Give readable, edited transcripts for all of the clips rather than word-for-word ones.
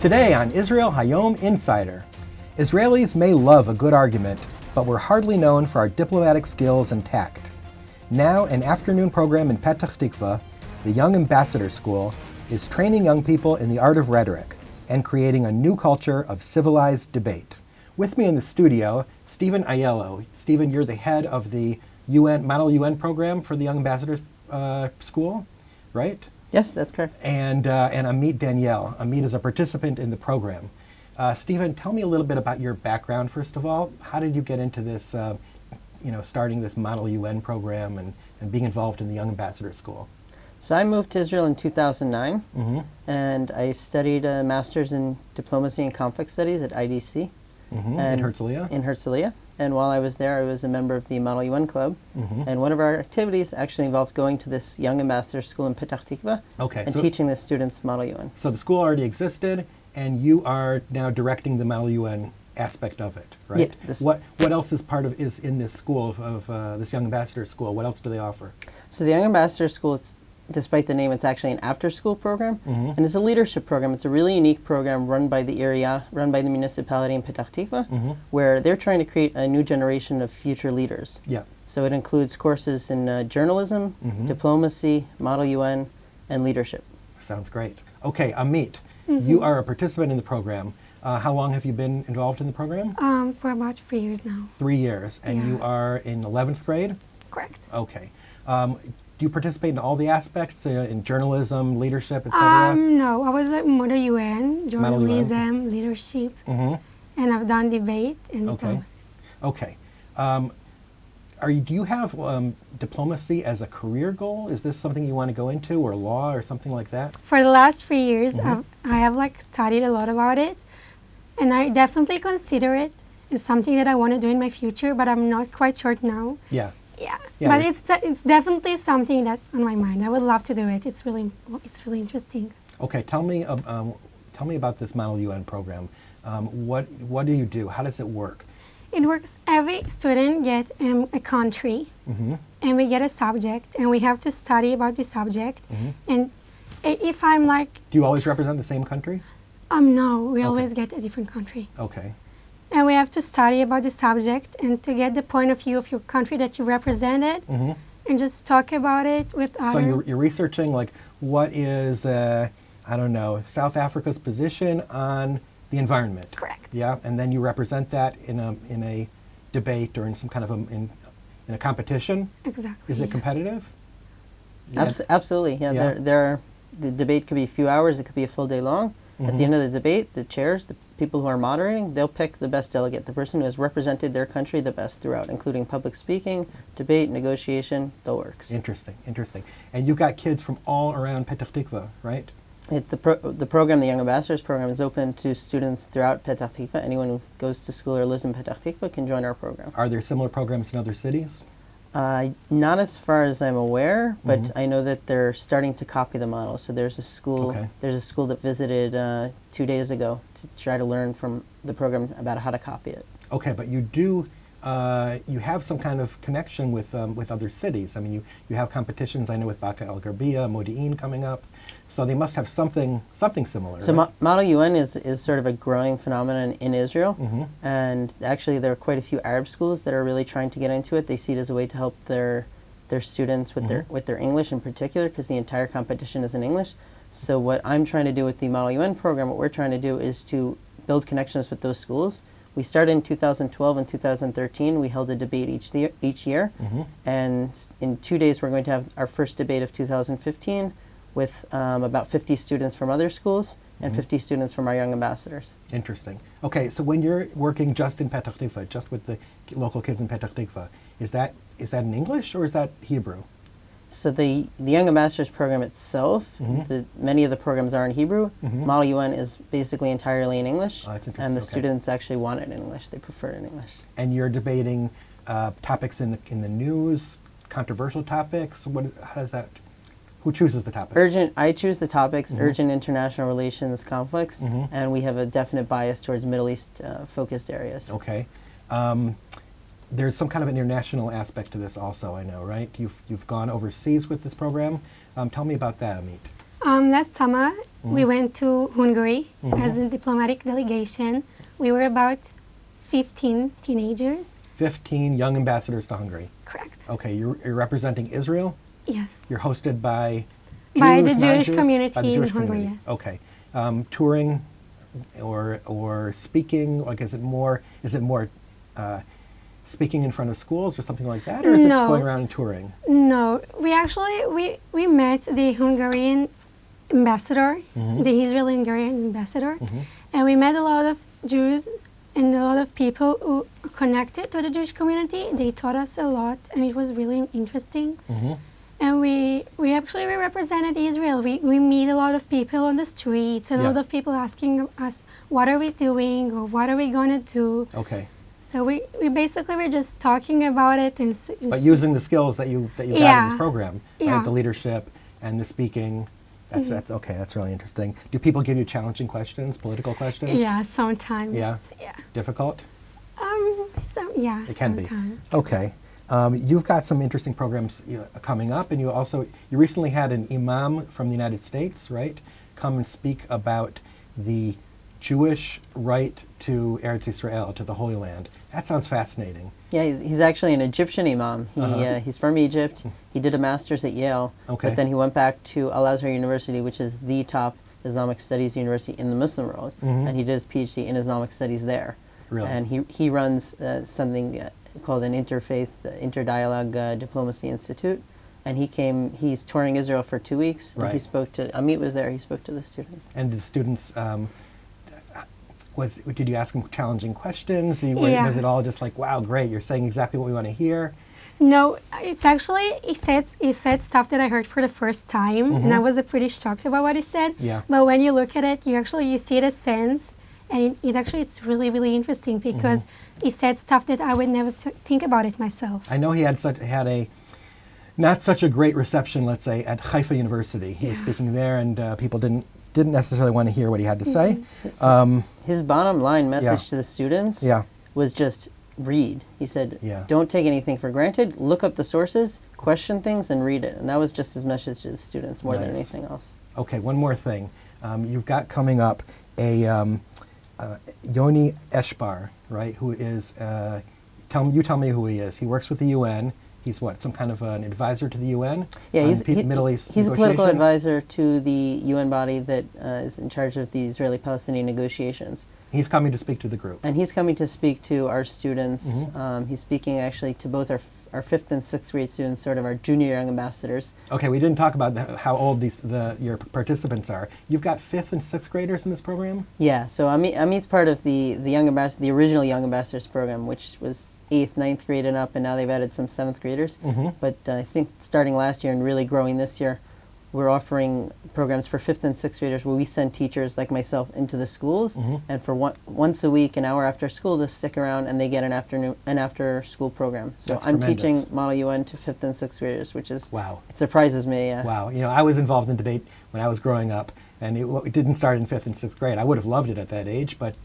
Today on Israel Hayom Insider, Israelis may love a good argument, but we're hardly known for our diplomatic skills and tact. Now, an afternoon program in Petah Tikva, the Young Ambassador School, is training young people in the art of rhetoric and creating a new culture of civilized debate. With me in the studio, Stephen Aiello. Stephen, you're the head of the UN Model U.N. program for the Young Ambassadors School, right? Yes, that's correct. And Amit Daniel. Amit is a participant in the program. Stephen, tell me a little bit about your background, first of all. How did you get into this, starting this Model U.N. program and being involved in the Young Ambassador School? So I moved to Israel in 2009, and I studied a master's in diplomacy and conflict studies at IDC. In Herzliya? In Herzliya. And while I was there, I was a member of the Model UN Club. And one of our activities actually involved going to this Young Ambassador School in Petah Tikva and teaching the students Model UN. So the school already existed, and you are now directing the Model UN aspect of it, right? Yeah, what else is in this school of this Young Ambassador School? What else do they offer? So the Young Ambassador School, despite the name, it's actually an after-school program, and it's a leadership program. It's a really unique program run by the area, run by the municipality in Petah Tikva, where they're trying to create a new generation of future leaders. Yeah. So it includes courses in journalism, diplomacy, Model UN, and leadership. Sounds great. Okay, Amit, you are a participant in the program. How long have you been involved in the program? For about 3 years now. 3 years, and you are in 11th grade? Correct. Okay. Do you participate in all the aspects, in journalism, leadership, etc.? No, I was at Model U.N., journalism, leadership, and I've done debate and diplomacy. Okay. Do you have diplomacy as a career goal? Is this something you want to go into, or law, or something like that? For the last 3 years, I have studied a lot about it, and I definitely consider it as something that I want to do in my future, but I'm not quite sure now. Yeah. Yeah, but it's definitely something that's on my mind. I would love to do it. It's really interesting. Okay, tell me about this Model UN program. What do you do? How does it work? It works. Every student gets a country, and we get a subject, and we have to study about the subject. And if I'm do you always represent the same country? No, we always get a different country. Okay. And we have to study about the subject and to get the point of view of your country that you represented and just talk about it with others. So you're researching what is, South Africa's position on the environment. Correct. Yeah, and then you represent that in a debate or in some kind of in a competition? Exactly. Is it competitive? Absolutely, yeah. The debate could be a few hours, it could be a full day long. At the end of the debate, the chairs, the people who are moderating, they'll pick the best delegate, the person who has represented their country the best throughout, including public speaking, debate, negotiation, the works. Interesting. And you've got kids from all around Petah Tikva, right? The program, the Young Ambassadors program, is open to students throughout Petah Tikva. Anyone who goes to school or lives in Petah Tikva can join our program. Are there similar programs in other cities? Not as far as I'm aware, but I know that they're starting to copy the model. So there's a school that visited 2 days ago to try to learn from the program about how to copy it. Okay, but you do, you have some kind of connection with other cities. I mean, you have competitions, I know, with Baca El Garbia, Model U.N. coming up. So they must have something similar. So right? Model UN is sort of a growing phenomenon in Israel, and actually there are quite a few Arab schools that are really trying to get into it. They see it as a way to help their students with their English in particular, because the entire competition is in English. So what I'm trying to do with the Model UN program, what we're trying to do is to build connections with those schools. We started in 2012 and 2013. We held a debate each year, and in 2 days we're going to have our first debate of 2015. With about 50 students from other schools and 50 students from our Young Ambassadors. Interesting. Okay, so when you're working just in Petah Tikva, just with the local kids in Petah Tikva, is that in English or is that Hebrew? So the Young Ambassadors program itself, many of the programs are in Hebrew. Model UN is basically entirely in English, and the students actually want it in English. They prefer it in English. And you're debating topics in the news, controversial topics. How does that? Who chooses the topics? I choose the topics, urgent international relations conflicts, and we have a definite bias towards Middle East focused areas. Okay. There's some kind of an international aspect to this also, I know, right? You've gone overseas with this program. Tell me about that, Amit. Last summer, we went to Hungary as a diplomatic delegation. We were about 15 teenagers. 15 young ambassadors to Hungary. Correct. Okay, you're representing Israel? Yes. You're hosted by Jews, By the non-Jews? Jewish community By the Jewish in Hungary, community. yes. Okay. Touring or speaking, like is it more speaking in front of schools or something like that, or is No. it going around and touring? No, we actually we met the Hungarian ambassador, the Israeli Hungarian ambassador, and we met a lot of Jews and a lot of people who are connected to the Jewish community. They taught us a lot, and it was really interesting. And we represented Israel. We meet a lot of people on the streets, and a lot of people asking us, what are we doing, or what are we going to do? Okay. So we basically were just talking about it. But using the skills that you got in this program, right? The leadership and the speaking. That's okay. That's really interesting. Do people give you challenging questions, political questions? Yeah, sometimes. Yeah. Yeah. Difficult? Yeah. It can sometimes. be. Okay. You've got some interesting programs coming up, and you recently had an imam from the United States, right, come and speak about the Jewish right to Eretz Israel, to the Holy Land. That sounds fascinating. Yeah, he's actually an Egyptian imam. He's from Egypt. He did a master's at Yale, but then he went back to Al-Azhar University, which is the top Islamic studies university in the Muslim world, and he did his PhD in Islamic studies there. Really? And he runs something called an interfaith, interdialogue diplomacy institute, and he's touring Israel for 2 weeks. Right. And he spoke to, Amit was there, he spoke to the students. And the students, did you ask them challenging questions? Was it all just like, wow, great, you're saying exactly what we want to hear? No, it's actually, he said stuff that I heard for the first time, and I was pretty shocked about what he said. Yeah. But when you look at it, you see the sense, and it's really, really interesting because he said stuff that I would never think about it myself. I know he had not such a great reception, let's say, at Haifa University. He was speaking there, and people didn't necessarily want to hear what he had to say. His bottom line message to the students was just read. He said, don't take anything for granted, look up the sources, question things, and read it. And that was just his message to the students more than anything else. Okay, one more thing. You've got coming up a Yoni Eshbar, right, who is, you tell me who he is. He works with the UN. He's what, some kind of an advisor to the UN? Yeah, Middle East he's a political advisor to the UN body that is in charge of the Israeli-Palestinian negotiations. He's coming to speak to the group. And he's coming to speak to our students. He's speaking actually to both our 5th and 6th grade students, sort of our junior young ambassadors. Okay, we didn't talk about how old your participants are. You've got 5th and 6th graders in this program? Yeah, so Amit's part of the young ambassador, the original Young Ambassadors program, which was 8th, 9th grade and up, and now they've added some 7th graders. But I think starting last year and really growing this year, we're offering programs for 5th and 6th graders where we send teachers like myself into the schools, and for once a week, an hour after school, to stick around, and they get an after school program. So That's I'm tremendous. teaching Model U.N. to 5th and 6th graders, which is, wow. It surprises me. Wow. I was involved in debate when I was growing up, and it didn't start in 5th and 6th grade. I would have loved it at that age, but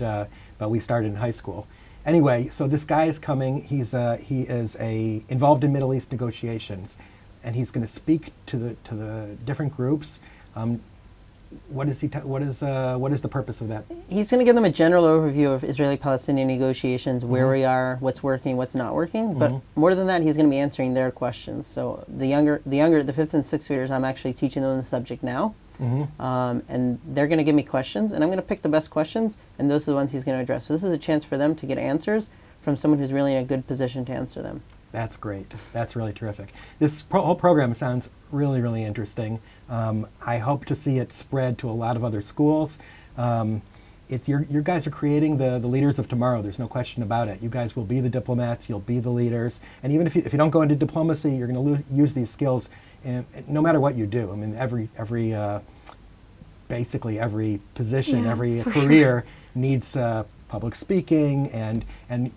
we started in high school. Anyway, so this guy is coming. He is involved in Middle East negotiations, and he's going to speak to the different groups. What is the purpose of that? He's going to give them a general overview of Israeli-Palestinian negotiations, where we are, what's working, what's not working. But more than that, he's going to be answering their questions. So the 5th and 6th graders, I'm actually teaching them the subject now. And they're going to give me questions, and I'm going to pick the best questions, and those are the ones he's going to address. So this is a chance for them to get answers from someone who's really in a good position to answer them. That's great. That's really terrific. This whole program sounds really, really interesting. I hope to see it spread to a lot of other schools. Your guys are creating the leaders of tomorrow. There's no question about it. You guys will be the diplomats. You'll be the leaders. And even if you don't go into diplomacy, you're going to use these skills no matter what you do. I mean, basically every position, every career needs public speaking, and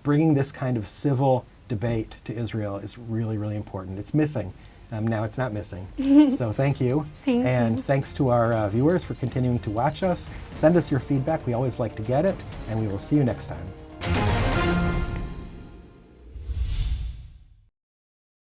bringing this kind of civil debate to Israel is really, really important. It's missing. Now it's not missing. So thank you. And thanks to our viewers for continuing to watch us. Send us your feedback. We always like to get it. And we will see you next time.